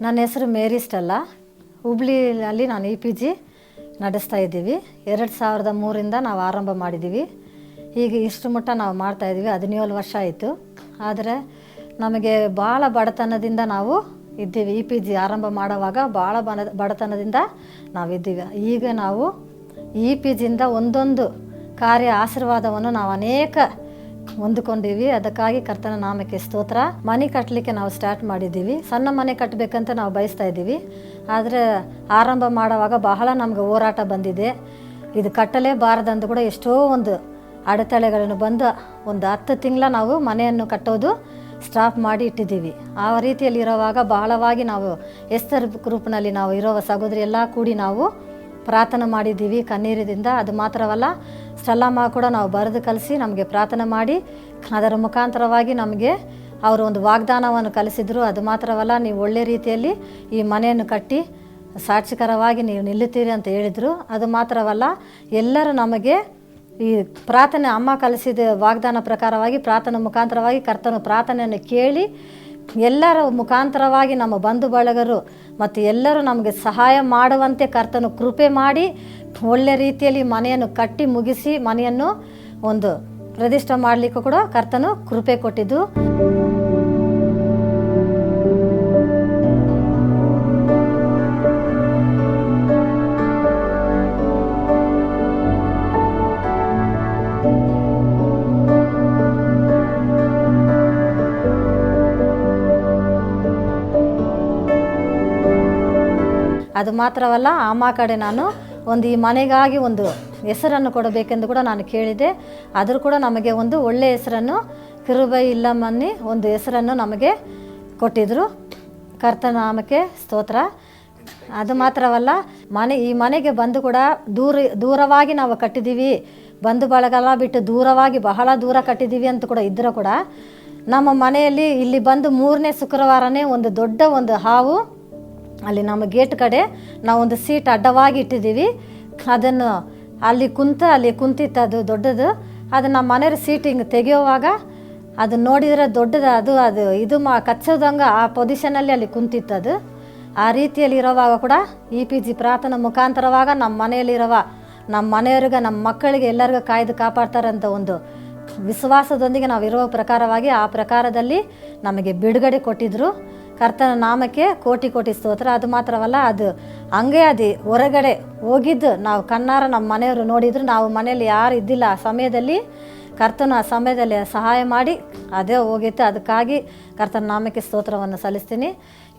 ನನ್ನ ಹೆಸರು ಮೇರಿ ಸ್ಟೆಲ್ಲ. ಹುಬ್ಳಿಯಲ್ಲಿ ನಾನು EPG ನಡೆಸ್ತಾ ಇದ್ದೀವಿ. 2003ರಿಂದ ನಾವು ಆರಂಭ ಮಾಡಿದ್ದೀವಿ. ಈಗ ಇಷ್ಟು ಮಟ್ಟ ನಾವು ಮಾಡ್ತಾಯಿದ್ದೀವಿ. 17 ವರ್ಷ ಆಯಿತು. ಆದರೆ ನಮಗೆ ಭಾಳ ಬಡತನದಿಂದ ನಾವು ಇದ್ದೀವಿ. EPG ಆರಂಭ ಮಾಡುವಾಗ ಭಾಳ ಬಡತನದಿಂದ ನಾವಿದ್ದೀವಿ. ಈಗ ನಾವು EPGಯಿಂದ ಒಂದೊಂದು ಕಾರ್ಯ ಆಶೀರ್ವಾದವನ್ನು ನಾವು ಅನೇಕ ಹೊಂದಿಕೊಂಡಿವಿ. ಅದಕ್ಕಾಗಿ ಕರ್ತನ ನಾಮಕ್ಕೆ ಸ್ತೋತ್ರ. ಮನೆ ಕಟ್ಟಲಿಕ್ಕೆ ನಾವು ಸ್ಟಾರ್ಟ್ ಮಾಡಿದ್ದೀವಿ. ಸಣ್ಣ ಮನೆ ಕಟ್ಟಬೇಕಂತ ನಾವು ಬಯಸ್ತಾ ಇದ್ದೀವಿ. ಆದರೆ ಆರಂಭ ಮಾಡುವಾಗ ಬಹಳ ನಮ್ಗೆ ಹೋರಾಟ ಬಂದಿದೆ. ಇದು ಕಟ್ಟಲೇಬಾರದಂದು ಕೂಡ ಎಷ್ಟೋ ಒಂದು ಅಡೆತಡೆಗಳನ್ನು ಬಂದು ಒಂದು 10 ತಿಂಗಳ ನಾವು ಮನೆಯನ್ನು ಕಟ್ಟೋದು ಸ್ಟಾಪ್ ಮಾಡಿ ಇಟ್ಟಿದ್ದೀವಿ. ಆ ರೀತಿಯಲ್ಲಿ ಇರೋವಾಗ ಬಹಳವಾಗಿ ನಾವು ಎಸ್ತರ್ ಗ್ರೂಪ್ನಲ್ಲಿ ನಾವು ಇರೋ ಸಹೋದರಿ ಎಲ್ಲ ಕೂಡಿ ನಾವು ಪ್ರಾರ್ಥನೆ ಮಾಡಿದ್ದೀವಿ ಕಣ್ಣೀರಿದಿಂದ. ಅದು ಮಾತ್ರವಲ್ಲ, ಸ್ಟೆಲ್ಲಮ್ಮ ಕೂಡ ನಾವು ಬರೆದು ಕಲಿಸಿ ನಮಗೆ ಪ್ರಾರ್ಥನೆ ಮಾಡಿ ಅದರ ಮುಖಾಂತರವಾಗಿ ನಮಗೆ ಅವರು ಒಂದು ವಾಗ್ದಾನವನ್ನು ಕಲಿಸಿದರು. ಅದು ಮಾತ್ರವಲ್ಲ, ನೀವು ಒಳ್ಳೆ ರೀತಿಯಲ್ಲಿ ಈ ಮನೆಯನ್ನು ಕಟ್ಟಿ ಸಾಕ್ಷಿಕರವಾಗಿ ನೀವು ನಿಲ್ಲುತ್ತೀರಿ ಅಂತ ಹೇಳಿದರು. ಅದು ಮಾತ್ರವಲ್ಲ, ಎಲ್ಲರೂ ನಮಗೆ ಈ ಪ್ರಾರ್ಥನೆ ಅಮ್ಮ ಕಲಿಸಿದ ವಾಗ್ದಾನ ಪ್ರಕಾರವಾಗಿ ಪ್ರಾರ್ಥನೆ ಮುಖಾಂತರವಾಗಿ ಕರ್ತನ ಪ್ರಾರ್ಥನೆಯನ್ನು ಕೇಳಿ ಎಲ್ಲರ ಮುಖಾಂತರವಾಗಿ ನಮ್ಮ ಬಂಧು ಬಳಗರು ಮತ್ತು ಎಲ್ಲರೂ ನಮಗೆ ಸಹಾಯ ಮಾಡುವಂತೆ ಕರ್ತನು ಕೃಪೆ ಮಾಡಿ ಒಳ್ಳೆ ರೀತಿಯಲ್ಲಿ ಮನೆಯನ್ನು ಕಟ್ಟಿ ಮುಗಿಸಿ ಮನೆಯನ್ನು ಒಂದು ಪ್ರತಿಷ್ಠೆ ಮಾಡಲಿಕ್ಕೂ ಕೂಡ ಕರ್ತನು ಕೃಪೆ ಕೊಟ್ಟಿದ್ದು. ಅದು ಮಾತ್ರವಲ್ಲ, ಅಮ್ಮ ಕಡೆ ನಾನು ಒಂದು ಈ ಮನೆಗಾಗಿ ಒಂದು ಹೆಸರನ್ನು ಕೊಡಬೇಕೆಂದು ಕೂಡ ನಾನು ಕೇಳಿದೆ. ಆದರೂ ಕೂಡ ನಮಗೆ ಒಂದು ಒಳ್ಳೆಯ ಹೆಸರನ್ನು ಕಿರುಬೈ ಇಲ್ಲಮ್ಮನಿ ಒಂದು ಹೆಸರನ್ನು ನಮಗೆ ಕೊಟ್ಟಿದ್ದರು. ಕರ್ತನಾಮಕ್ಕೆ ಸ್ತೋತ್ರ. ಅದು ಮಾತ್ರವಲ್ಲ, ಈ ಮನೆಗೆ ಬಂದು ಕೂಡ ದೂರವಾಗಿ ನಾವು ಕಟ್ಟಿದ್ದೀವಿ, ಬಂಧು ಬಳಗಲ್ಲ ಬಿಟ್ಟು ದೂರವಾಗಿ ಬಹಳ ದೂರ ಕಟ್ಟಿದ್ದೀವಿ ಅಂತ ಕೂಡ ಇದ್ದರೂ ಕೂಡ ನಮ್ಮ ಮನೆಯಲ್ಲಿ ಇಲ್ಲಿ ಬಂದು 3ನೇ ಶುಕ್ರವಾರನೇ ಒಂದು ದೊಡ್ಡ ಒಂದು ಹಾವು ಅಲ್ಲಿ ನಮ್ಮ ಗೇಟ್ ಕಡೆ ನಾವೊಂದು ಸೀಟ್ ಅಡ್ಡವಾಗಿ ಇಟ್ಟಿದ್ದೀವಿ. ಅದನ್ನು ಅಲ್ಲಿ ಕುಂತಿತ್ತು, ಅದು ದೊಡ್ಡದು. ಅದು ನಮ್ಮ ಮನೆಯವ್ರ ಸೀಟ್ ಹಿಂಗೆ ತೆಗೆಯುವಾಗ ಅದು ನೋಡಿದರೆ ದೊಡ್ಡದು, ಅದು ಕಚ್ಚೋದಂಗೆ ಆ ಪೊಸಿಷನಲ್ಲಿ ಅಲ್ಲಿ ಕುಂತಿತ್ತು. ಅದು ಆ ರೀತಿಯಲ್ಲಿ ಇರೋವಾಗ ಕೂಡ EPG ಪ್ರಾರ್ಥನಾ ಮುಖಾಂತರವಾಗ ನಮ್ಮ ಮನೆಯವ್ರಿಗೆ ನಮ್ಮ ಮಕ್ಕಳಿಗೆ ಎಲ್ಲರಿಗೂ ಕಾಯ್ದು ಕಾಪಾಡ್ತಾರಂತ ಒಂದು ವಿಶ್ವಾಸದೊಂದಿಗೆ ನಾವು ಇರುವ ಪ್ರಕಾರವಾಗಿ ಆ ಪ್ರಕಾರದಲ್ಲಿ ನಮಗೆ ಬಿಡುಗಡೆ ಕೊಟ್ಟಿದ್ದರು. ಕರ್ತನ ನಾಮಕ್ಕೆ ಕೋಟಿ ಕೋಟಿ ಸ್ತೋತ್ರ. ಅದು ಮಾತ್ರವಲ್ಲ, ಅದು ಹೊರಗಡೆ ಹೋಗಿದ್ದು ನಾವು ಕಣ್ಣಾರ ನಮ್ಮ ಮನೆಯವರು ನೋಡಿದ್ರು. ನಾವು ಮನೆಯಲ್ಲಿ ಯಾರು ಇದ್ದಿಲ್ಲ ಆ ಸಮಯದಲ್ಲಿ. ಕರ್ತನ ಆ ಸಮಯದಲ್ಲಿ ಸಹಾಯ ಮಾಡಿ ಅದೇ ಹೋಗಿತ್ತು. ಅದಕ್ಕಾಗಿ ಕರ್ತನ ನಾಮಕ್ಕೆ ಸ್ತೋತ್ರವನ್ನು ಸಲ್ಲಿಸ್ತೀನಿ.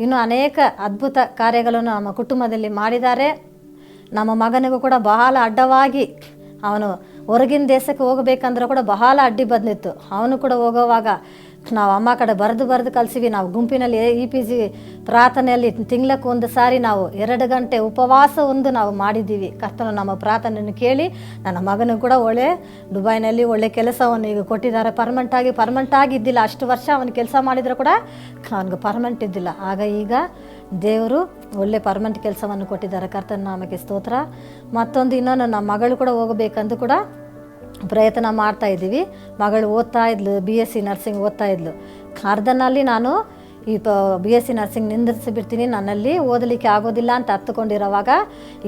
ಇನ್ನು ಅನೇಕ ಅದ್ಭುತ ಕಾರ್ಯಗಳನ್ನು ನಮ್ಮ ಕುಟುಂಬದಲ್ಲಿ ಮಾಡಿದ್ದಾರೆ. ನಮ್ಮ ಮಗನಿಗೂ ಕೂಡ ಬಹಳ ಅಡ್ಡವಾಗಿ ಅವನು ಹೊರಗಿನ ದೇಶಕ್ಕೆ ಹೋಗಬೇಕಂದ್ರೆ ಕೂಡ ಬಹಳ ಅಡ್ಡಿ ಬಂದಿತ್ತು. ಅವನು ಕೂಡ ಹೋಗೋವಾಗ ನಾವು ಅಮ್ಮ ಕಡೆ ಬರೆದು ಕಲಿಸಿವಿ. ನಾವು ಗುಂಪಿನಲ್ಲಿ EPG ಪ್ರಾರ್ಥನೆಯಲ್ಲಿ ತಿಂಗಳಕ್ಕೆ ಒಂದು ಸಾರಿ ನಾವು 2 ಗಂಟೆ ಉಪವಾಸ ನಾವು ಮಾಡಿದ್ದೀವಿ. ಕರ್ತನು ನಮ್ಮ ಪ್ರಾರ್ಥನೆಯನ್ನು ಕೇಳಿ ನನ್ನ ಮಗನಿಗೆ ಕೂಡ ದುಬೈನಲ್ಲಿ ಒಳ್ಳೆ ಕೆಲಸವನ್ನು ಈಗ ಕೊಟ್ಟಿದ್ದಾರೆ. ಪರ್ಮನೆಂಟ್ ಆಗಿ ಇದ್ದಿಲ್ಲ, ಅಷ್ಟು ವರ್ಷ ಅವನು ಕೆಲಸ ಮಾಡಿದರೂ ಕೂಡ ಅವನಿಗೆ ಪರ್ಮನೆಂಟ್ ಇದ್ದಿಲ್ಲ. ಈಗ ದೇವರು ಒಳ್ಳೆ ಪರ್ಮನೆಂಟ್ ಕೆಲಸವನ್ನು ಕೊಟ್ಟಿದ್ದಾರೆ. ಕರ್ತನ ನಾಮಕ್ಕೆ ಸ್ತೋತ್ರ. ಇನ್ನೊಂದು ನಮ್ಮ ಮಗಳು ಕೂಡ ಹೋಗಬೇಕಂದು ಕೂಡ ಪ್ರಯತ್ನ ಮಾಡ್ತಾ ಇದ್ದೀವಿ. ಮಗಳು ಓದ್ತಾ ಇದ್ಲು, BSc ನರ್ಸಿಂಗ್ ಓದ್ತಾ ಇದ್ಲು. ಅರ್ಧನಲ್ಲಿ ನಾನು ಈ BSc ನರ್ಸಿಂಗ್ ನಿಂದಿರಿಸಿಬಿಡ್ತೀನಿ, ನನ್ನಲ್ಲಿ ಓದಲಿಕ್ಕೆ ಆಗೋದಿಲ್ಲ ಅಂತ ಹತ್ತುಕೊಂಡಿರೋವಾಗ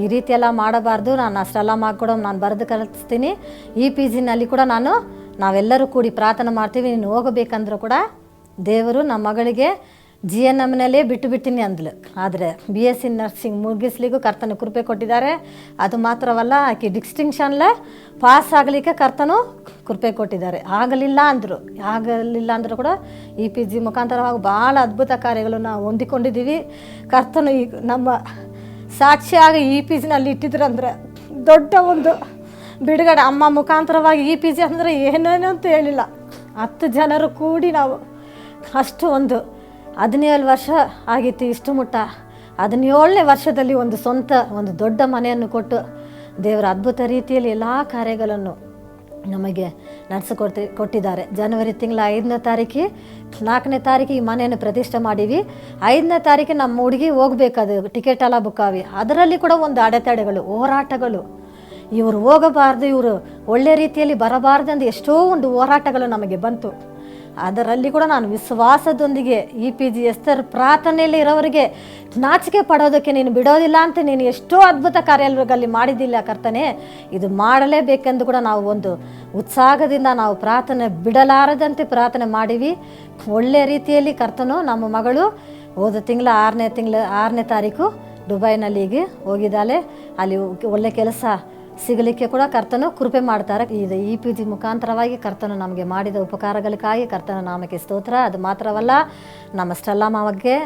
ಈ ರೀತಿಯೆಲ್ಲ ಮಾಡಬಾರ್ದು, ನಾನು ಅಷ್ಟೆಲ್ಲ ಮಾಡಿಕೊಡೋ ನಾನು ಬರೆದು ಕಲಿಸ್ತೀನಿ. EPGನಲ್ಲಿ ಕೂಡ ನಾವೆಲ್ಲರೂ ಕೂಡಿ ಪ್ರಾರ್ಥನೆ ಮಾಡ್ತೀವಿ, ನೀನು ಹೋಗಬೇಕಂದ್ರೂ ಕೂಡ ದೇವರು ನಮ್ಮ ಮಗಳಿಗೆ GNMನಲ್ಲೇ ಬಿಟ್ಟಿನಿ ಅಂದ್ಲು. ಆದರೆ BSc ನರ್ಸಿಂಗ್ ಮುಗಿಸ್ಲಿಕ್ಕೂ ಕರ್ತನು ಕೃಪೆ ಕೊಟ್ಟಿದ್ದಾರೆ. ಅದು ಮಾತ್ರವಲ್ಲ, ಆಕೆ ಡಿಸ್ಟಿಂಕ್ಷನ್ಲೇ ಪಾಸ್ ಆಗಲಿಕ್ಕೆ ಕರ್ತನು ಕೃಪೆ ಕೊಟ್ಟಿದ್ದಾರೆ. ಆಗಲಿಲ್ಲ ಅಂದರೂ ಕೂಡ EPG ಮುಖಾಂತರವಾಗಿ ಭಾಳ ಅದ್ಭುತ ಕಾರ್ಯಗಳು ನಾವು ಹೊಂದಿಕೊಂಡಿದ್ದೀವಿ. ಕರ್ತನು ಈಗ ನಮ್ಮ ಸಾಕ್ಷಿಯಾಗಿ EPGನಲ್ಲಿ ಇಟ್ಟಿದ್ರಂದ್ರೆ ದೊಡ್ಡ ಒಂದು ಬಿಡುಗಡೆ. ಅಮ್ಮ ಮುಖಾಂತರವಾಗಿ EPG ಅಂದರೆ ಏನೇನು ಅಂತ ಹೇಳಿಲ್ಲ, 10 ಜನರು ಕೂಡಿ ನಾವು ಅಷ್ಟು 17 ವರ್ಷ ಆಗಿತ್ತು. ಇಷ್ಟು ಮುಟ್ಟ 17ನೇ ವರ್ಷದಲ್ಲಿ ಒಂದು ದೊಡ್ಡ ಮನೆಯನ್ನು ಕೊಟ್ಟು ದೇವರ ಅದ್ಭುತ ರೀತಿಯಲ್ಲಿ ಎಲ್ಲ ಕಾರ್ಯಗಳನ್ನು ನಮಗೆ ಕೊಟ್ಟಿದ್ದಾರೆ. ಜನವರಿ ತಿಂಗಳ 5ನೇ ತಾರೀಕು 4ನೇ ತಾರೀಕು ಈ ಮನೆಯನ್ನು ಪ್ರತಿಷ್ಠೆ ಮಾಡೀವಿ. 5ನೇ ತಾರೀಕು ನಮ್ಮ ಹುಡುಗಿ ಹೋಗ್ಬೇಕದು, ಟಿಕೆಟ್ ಎಲ್ಲ ಬುಕ್ ಆಗಿ. ಅದರಲ್ಲಿ ಕೂಡ ಒಂದು ಅಡೆತಡೆಗಳು, ಹೋರಾಟಗಳು. ಇವರು ಹೋಗಬಾರ್ದು, ಇವರು ಒಳ್ಳೆ ರೀತಿಯಲ್ಲಿ ಬರಬಾರ್ದು ಎಷ್ಟೋ ಒಂದು ಹೋರಾಟಗಳು ನಮಗೆ ಬಂತು. ಅದರಲ್ಲಿ ಕೂಡ ನಾನು ವಿಶ್ವಾಸದೊಂದಿಗೆ EPG ಎಸ್ತರ್ ಪ್ರಾರ್ಥನೆಯಲ್ಲಿ ಇರೋವರಿಗೆ ನಾಚಿಕೆ ಪಡೋದಕ್ಕೆ ನೀನು ಬಿಡೋದಿಲ್ಲ ಅಂತ ನೀನು ಎಷ್ಟೋ ಅದ್ಭುತ ಕಾರ್ಯಗಳಲ್ಲಿ ಮಾಡಿದ್ದಿಲ್ಲ ಕರ್ತನೆ, ಇದು ಮಾಡಲೇಬೇಕೆಂದು ಕೂಡ ನಾವು ಒಂದು ಉತ್ಸಾಹದಿಂದ ನಾವು ಪ್ರಾರ್ಥನೆ ಬಿಡಲಾರದಂತೆ ಪ್ರಾರ್ಥನೆ ಮಾಡಿವಿ. ಒಳ್ಳೆಯ ರೀತಿಯಲ್ಲಿ ಕರ್ತನು ನಮ್ಮ ಮಗಳು ಹೋದ ತಿಂಗಳ 6ನೇ ತಾರೀಕು ದುಬೈನಲ್ಲಿ ಈಗ ಹೋಗಿದ್ದಾಳೆ. ಅಲ್ಲಿ ಒಳ್ಳೆ ಕೆಲಸ ಸಿಗಲಿಕ್ಕೆ ಕೂಡ ಕರ್ತನು ಕೃಪೆ ಮಾಡ್ತಾರೆ. ಇದು EPG ಮುಖಾಂತರವಾಗಿ ಕರ್ತನು ನಮಗೆ ಮಾಡಿದ ಉಪಕಾರಗಳಿಗಾಗಿ ಕರ್ತನ ನಾಮಕ್ಕೆ ಸ್ತೋತ್ರ. ಅದು ಮಾತ್ರವಲ್ಲ, ನಮ್ಮ ಸ್ಟೆಲ್ಲಾ ಮಾವಗೆ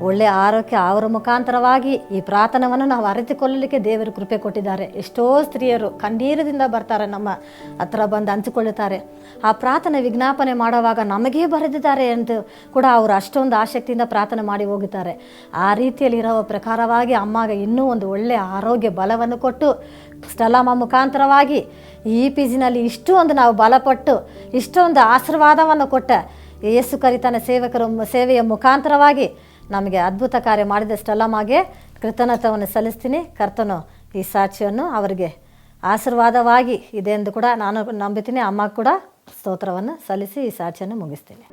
ಒಳ್ಳೆಯ ಆರೋಗ್ಯ ಅವರ ಮುಖಾಂತರವಾಗಿ ಈ ಪ್ರಾರ್ಥನೆಯನ್ನು ನಾವು ಅರಿತುಕೊಳ್ಳಲಿಕ್ಕೆ ದೇವರು ಕೃಪೆ ಕೊಟ್ಟಿದ್ದಾರೆ. ಎಷ್ಟೋ ಸ್ತ್ರೀಯರು ಕಣ್ಣೀರದಿಂದ ಬರ್ತಾರೆ, ನಮ್ಮ ಹತ್ರ ಬಂದು ಹಂಚಿಕೊಳ್ಳುತ್ತಾರೆ. ಆ ಪ್ರಾರ್ಥನೆ ವಿಜ್ಞಾಪನೆ ಮಾಡುವಾಗ ನಮಗೇ ಬರೆದಿದ್ದಾರೆ ಎಂದು ಕೂಡ ಅವರು ಅಷ್ಟೊಂದು ಆಸಕ್ತಿಯಿಂದ ಪ್ರಾರ್ಥನೆ ಮಾಡಿ ಹೋಗುತ್ತಾರೆ. ಆ ರೀತಿಯಲ್ಲಿರೋ ಪ್ರಕಾರವಾಗಿ ಅಮ್ಮಗೆ ಇನ್ನೂ ಒಂದು ಒಳ್ಳೆಯ ಆರೋಗ್ಯ ಬಲವನ್ನು ಕೊಟ್ಟು ಸ್ಟೆಲ್ಲಮ್ಮ ಮುಖಾಂತರವಾಗಿ EPGನಲ್ಲಿ ಇಷ್ಟು ಒಂದು ನಾವು ಬಲಪಟ್ಟು ಇಷ್ಟೊಂದು ಆಶೀರ್ವಾದವನ್ನು ಕೊಟ್ಟ ಯೇಸು ಕರಿತಾನ ಸೇವೆಯ ಮುಖಾಂತರವಾಗಿ ನಮಗೆ ಅದ್ಭುತ ಕಾರ್ಯ ಮಾಡಿದ ಸ್ಟೆಲ್ಲಮ್ಮಗೆ ಕೃತಜ್ಞತೆಯನ್ನು ಸಲ್ಲಿಸ್ತೀನಿ. ಕರ್ತನು ಈ ಸಾಕ್ಷಿಯನ್ನು ಅವರಿಗೆ ಆಶೀರ್ವಾದವಾಗಿ ಇದೆ ಎಂದು ಕೂಡ ನಾನು ನಂಬುತ್ತೀನಿ. ಅಮ್ಮ ಕೂಡ ಸ್ತೋತ್ರವನ್ನು ಸಲ್ಲಿಸಿ ಈ ಸಾಕ್ಷಿಯನ್ನು ಮುಗಿಸ್ತೀನಿ.